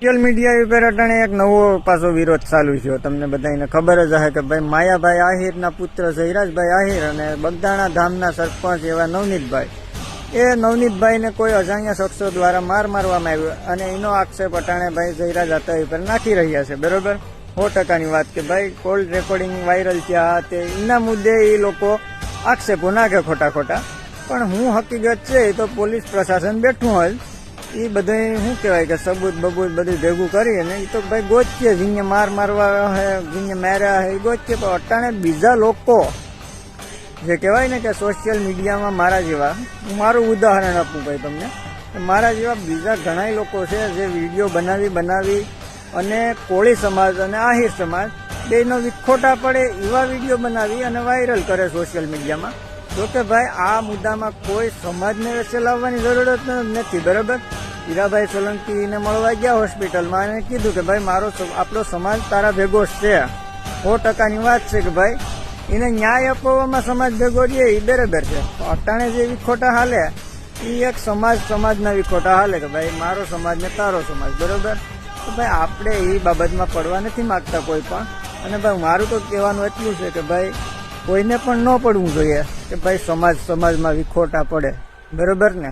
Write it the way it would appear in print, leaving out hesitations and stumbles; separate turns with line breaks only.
Social media ઉપર અટાણે એક નવો પાછો વિરોધ ચાલુ છે. તમને બધાને ખબર જ હશે કે ભાઈ માયાભાઈ આહિરના પુત્ર જયરાજભાઈ આહિર અને બગદાણા ધામના સરપંચ એવા નવનીતભાઈ, એ નવનીતભાઈને કોઈ અજાણ્યા શખ્સો દ્વારા મારવામાં આવ્યો અને એનો આક્ષેપ અટાણે ભાઈ જયરાજ હતા ઉપર નાખી રહ્યા છે. બરોબર, 100%ની વાત કે ભાઈ કોલ રેકોર્ડિંગ વાયરલ થયા તે એના મુદ્દે એ લોકો આક્ષેપો નાખે ખોટા ખોટા. પણ હું હકીકત છે એ તો પોલીસ પ્રશાસન બેઠું હોય એ બધું શું કહેવાય કે સબૂત બબૂત બધું ભેગું કરી અને એ તો ભાઈ ગોચીએ જીને મારવા હે જીને માર્યા હે એ ગોચીએ. પણ અટાણે બીજા લોકો જે કહેવાય ને કે સોશિયલ મીડિયામાં મારા જેવા, હું મારું ઉદાહરણ આપું ભાઈ તમને, મારા જેવા બીજા ઘણા લોકો છે જે વિડીયો બનાવી અને કોળી સમાજ અને આહિર સમાજ બેનો વિખોટા પડે એવા વિડીયો બનાવી અને વાયરલ કરે સોશિયલ મીડિયામાં. જોકે ભાઈ આ મુદ્દામાં કોઈ સમાજને વચ્ચે લાવવાની જરૂરત નથી. બરાબર, હીરાભાઈ સોલંકીને મળવા ગયા હોસ્પિટલમાં અને કીધું કે ભાઈ આપણો સમાજ તારા ભેગો છે. 100%ની વાત છે કે ભાઈ એને ન્યાય અપાવવામાં સમાજ ભેગો રહે એ બરાબર છે. અટાણે જે વિખોટા હાલે એ એક સમાજના વિખોટા હાલે કે ભાઈ મારો સમાજ ને તારો સમાજ. બરોબર, તો ભાઈ આપણે એ બાબતમાં પડવા નથી માંગતા કોઈ પણ. અને ભાઈ મારું તો કહેવાનું એટલું છે કે ભાઈ કોઈને પણ ન પડવું જોઈએ કે ભાઈ સમાજમાં વિખોટા પડે. બરોબર ને?